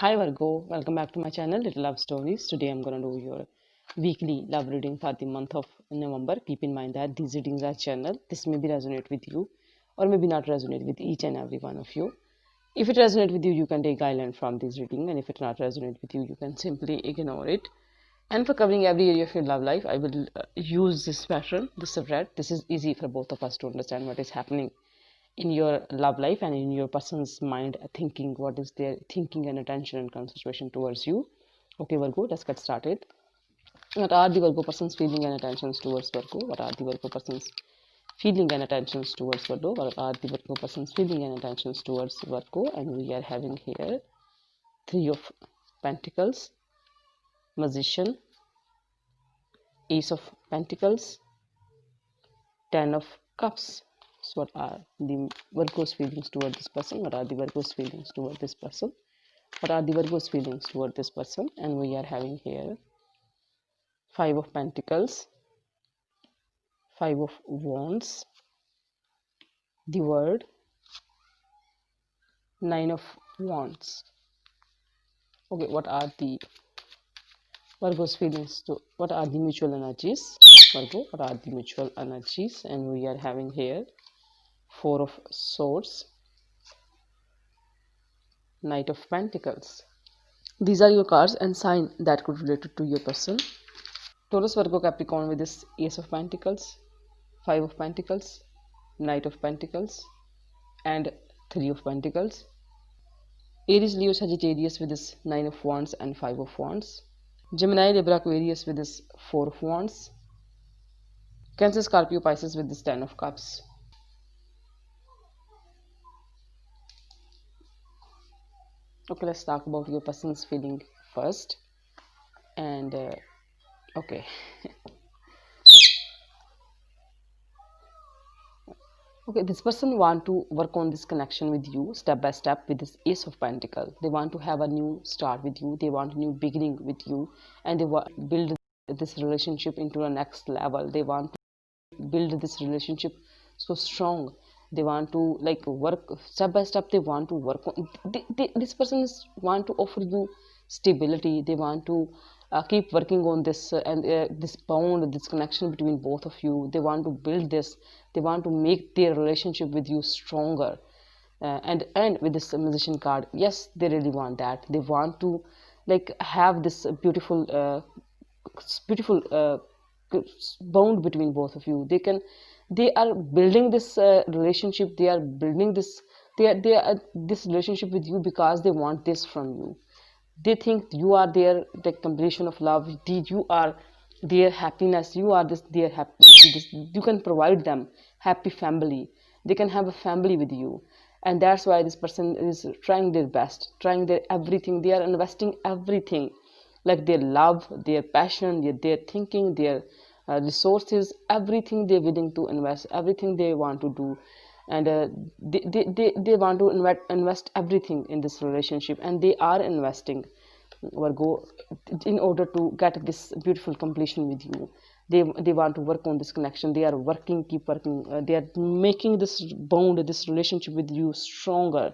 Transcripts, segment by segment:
Hi Virgo, welcome back to my channel Little Love Stories. Today I'm gonna do your weekly love reading for the month of November. Keep in mind that these readings are channel. This may be resonate with you or maybe not resonate with each and every one of you. If it resonates with you, you can take guideline from this reading, and if it not resonate with you, you can simply ignore it. And for covering every area of your love life, I will use this pattern, this spread. This is easy for both of us to understand what is happening in your love life and in your person's mind thinking, what is their thinking and attention and concentration towards you. Okay Virgo, let's get started. What are the Virgo person's feeling and attentions towards Virgo? What are the Virgo person's feeling and attentions towards Virgo? What are the Virgo person's feeling and attentions towards Virgo? And we are having here Three of Pentacles, Magician, Ace of Pentacles, Ten of Cups. So what are the Virgo's feelings toward this person? What are the Virgo's feelings toward this person? What are the Virgo's feelings toward this person? And we are having here Five of Pentacles, Five of Wands, the Word, Nine of Wands. Okay, what are the Virgo's feelings to what are the mutual energies? Virgo, what are the mutual energies? And we are having here Four of Swords, Knight of Pentacles. These are your cards and sign that could relate to your person. Taurus, Virgo, Capricorn with this Ace of Pentacles, Five of Pentacles, Knight of Pentacles, and Three of Pentacles. Aries, Leo, Sagittarius with this Nine of Wands and Five of Wands. Gemini, Libra, Aquarius with this Four of Wands. Cancer, Scorpio, Pisces with this Ten of Cups. Okay, let's talk about your person's feeling first. And okay. Okay, this person want to work on this connection with you step by step with this Ace of Pentacles. They want to have a new start with you. They want a new beginning with you, and they want to build this relationship into a next level. They want to build this relationship so strong. They want to like work step by step. They want to work on. This person is want to offer you stability. They want to keep working on this and this bond, this connection between both of you. They want to build this. They want to make their relationship with you stronger. And with this Magician card, yes, they really want that. They want to like have this beautiful bond between both of you. They are building this relationship. They are building this. They are this relationship with you because they want this from you. They think you are their the completion of love. You are their happiness. You are this their happy. You can provide them happy family. They can have a family with you, and that's why this person is trying their best, trying their everything. They are investing everything, like their love, their passion, their thinking, their resources, everything they're willing to invest, everything they want to do. And they want to invest everything in this relationship, and they are investing Virgo in order to get this beautiful completion with you. They want to work on this connection. They are working, keep working. They are making this bond, this relationship with you stronger.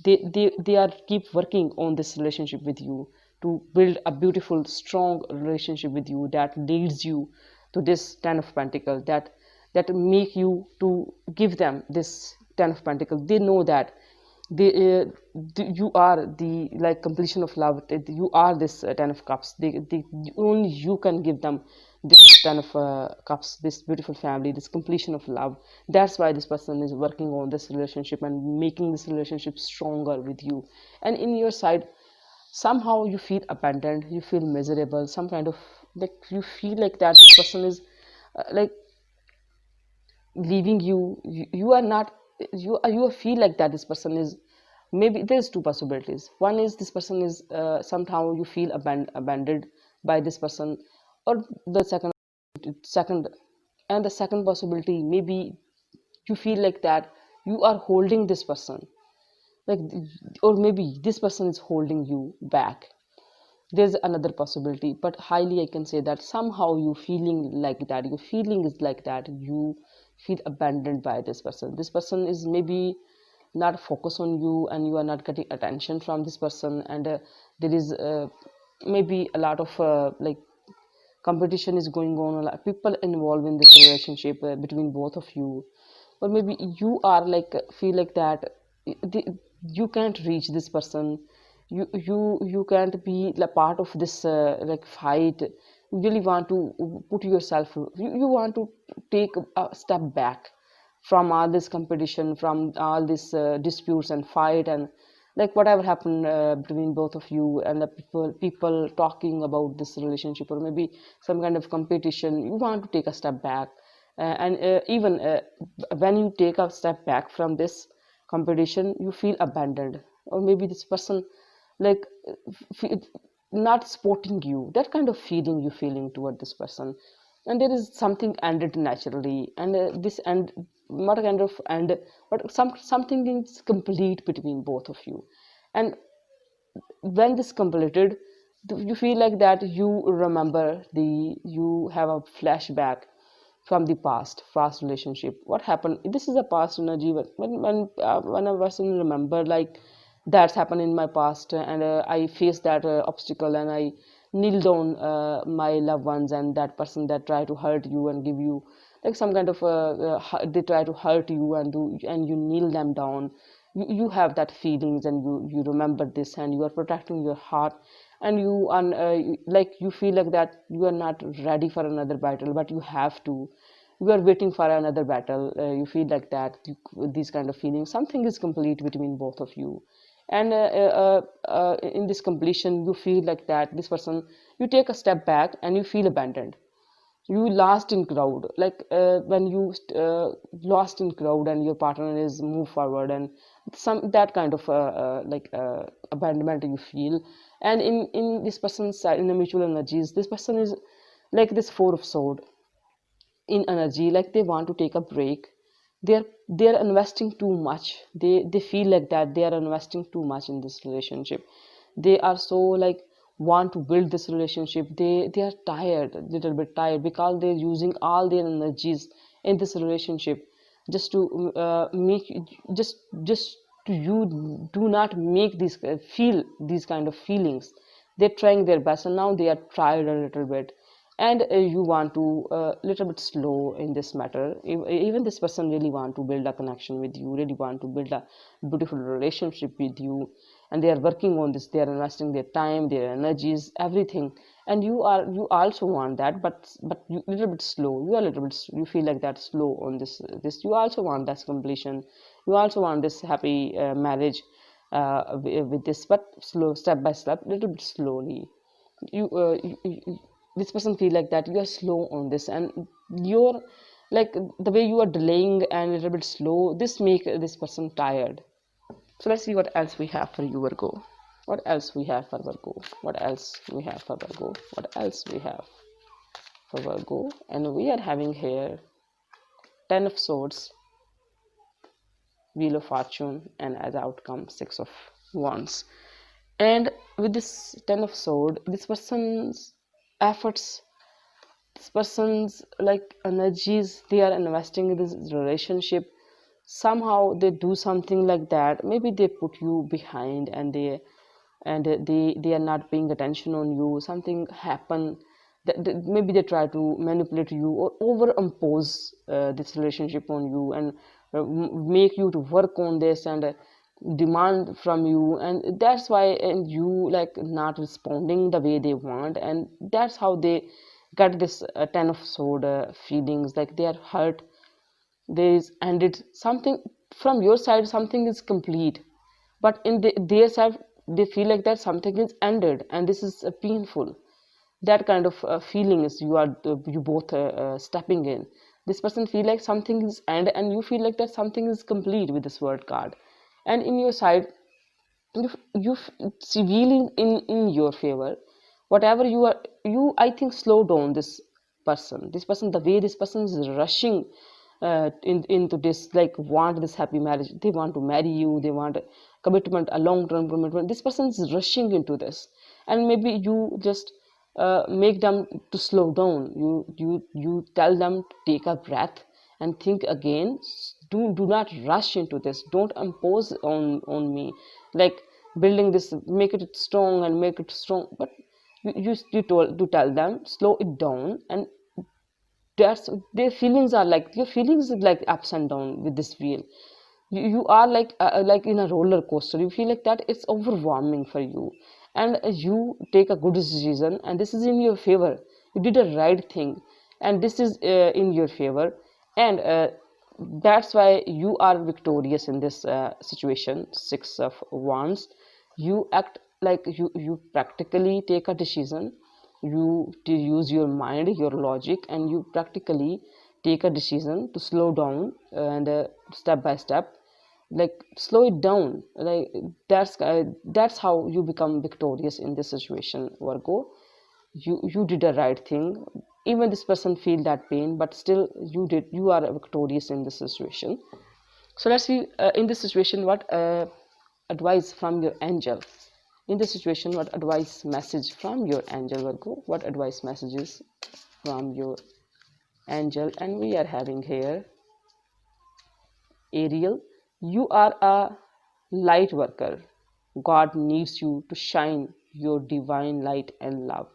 They are keep working on this relationship with you to build a beautiful strong relationship with you that leads you to this Ten of Pentacles, that make you to give them this Ten of Pentacles. They know that you are the like completion of love. You are this Ten of Cups. Only you can give them this Ten of Cups, this beautiful family, this completion of love. That's why this person is working on this relationship and making this relationship stronger with you. And in your side, somehow you feel abandoned, you feel miserable, some kind of like you feel like that this person is like leaving you. You are not you feel like that this person is, maybe there's two possibilities. One is this person is somehow you feel abandoned by this person, or the second and the second possibility, maybe you feel like that you are holding this person, like, or maybe this person is holding you back. There's another possibility, but highly I can say that somehow you feeling like that, your feeling is like that you feel abandoned by this person. This person is maybe not focus on you, and you are not getting attention from this person, and there is maybe a lot of like competition is going on, a lot of people involved in this relationship between both of you. Or maybe you are like feel like that the, you can't reach this person, you can't be a part of this like fight. You really want to put yourself, you want to take a step back from all this competition, from all these disputes and fight, and like whatever happened between both of you, and the people talking about this relationship, or maybe some kind of competition. You want to take a step back, and even when you take a step back from this competition, you feel abandoned, or maybe this person like f- not supporting you, that kind of feeling you feeling toward this person. And there is something ended naturally, and this end, not kind of end, but something is complete between both of you. And when this completed, you feel like that you remember the, you have a flashback from the past relationship, what happened. This is a past energy, but when a person remember like that's happened in my past, and I faced that obstacle, and I kneeled on my loved ones, and that person that try to hurt you and give you like some kind of they try to hurt you, and do, and you kneel them down. You have that feelings, and you remember this, and you are protecting your heart, and you are like you feel like that you are not ready for another battle, but you have to, you are waiting for another battle. You feel like that, these kind of feelings, something is complete between both of you. And in this completion, you feel like that this person, you take a step back and you feel abandoned, you lost in crowd, like when you lost in crowd and your partner is move forward, and some that kind of like abandonment you feel. And in this person's side, in the mutual energies, this person is like this four of sword in energy, like they want to take a break. They're investing too much, they feel like that they are investing too much in this relationship. They are so like want to build this relationship, they are tired, a little bit tired, because they're using all their energies in this relationship, just to make, just to you do not make these feel these kind of feelings. They're trying their best, and now they are tired a little bit. And you want to little bit slow in this matter. Even this person really want to build a connection with you, really want to build a beautiful relationship with you, and they are working on this, they are investing their time, their energies, everything. And you also want that, but you little bit slow, you are a little bit, you feel like that slow on this. You also want that completion, you also want this happy marriage with this, but slow, step by step, little bit slowly. This person feel like that you are slow on this, and you're like the way you are delaying and a little bit slow, this make this person tired. So let's see what else we have for you, Virgo. What else we have for Virgo? What else we have for Virgo? What else we have for Virgo? And we are having here Ten of Swords, Wheel of Fortune, and as outcome Six of Wands. And with this Ten of Sword, this person's efforts, this person's like energies, they are investing in this relationship. Somehow they do something like that, maybe they put you behind, and they are not paying attention on you, something happen that maybe they try to manipulate you or over impose this relationship on you, and make you to work on this, and demand from you, and that's why, and you like not responding the way they want, and that's how they get this Ten of Sword feelings, like they are hurt, there is ended something from your side, something is complete, but in their side they feel like that something is ended, and this is painful. That kind of feeling is you are you both stepping in. This person feel like something is end, and you feel like that something is complete with this word card. And in your side, you see wheeling in your favor, whatever you are, you I think slow down this person, the way this person is rushing into this, like want this happy marriage, they want to marry you, they want a commitment, a long-term commitment, this person is rushing into this. And maybe you just make them to slow down, you tell them to take a breath, and think again. Do not rush into this. Don't impose on me, like building this, make it strong and make it strong. But you tell them, slow it down. And that's, their feelings are like, your feelings is like ups and down with this wheel. You are like in a roller coaster. You feel like that it's overwhelming for you, and you take a good decision, and this is in your favor. You did a right thing, and this is in your favor. And that's why you are victorious in this situation. Six of wands. You act like you practically take a decision. You to use your mind, your logic, and you practically take a decision to slow down, and step by step, like slow it down. Like that's how you become victorious in this situation, Virgo. You did a right thing. Even this person feel that pain, but still you are victorious in this situation. So let's see, in this situation, what advice from your angel. In this situation, what advice message from your angel, Virgo? What advice messages from your angel? And we are having here Ariel. You are a light worker. God needs you to shine your divine light and love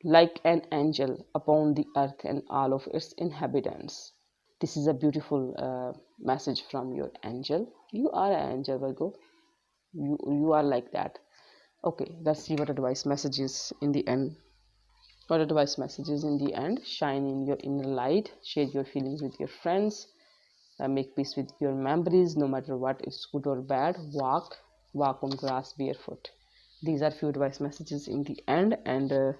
like an angel upon the earth and all of its inhabitants. This is a beautiful message from your angel. You are an angel, Virgo. You are like that. Okay, let's see what advice messages in the end. What advice messages in the end? Shine in your inner light. Share your feelings with your friends. Make peace with your memories, no matter what is good or bad. Walk on grass barefoot. These are few advice messages in the end. And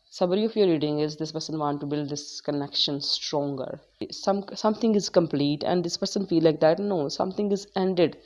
summary of your reading is, this person want to build this connection stronger. Something is complete, and this person feel like that no, something is ended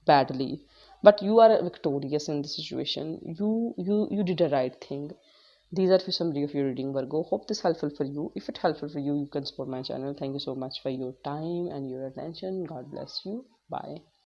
badly, but you are victorious in this situation. You did a right thing. These are few summary of your reading, Virgo. Hope this helpful for you. If it helpful for you, you can support my channel. Thank you so much for your time and your attention. God bless you. Bye.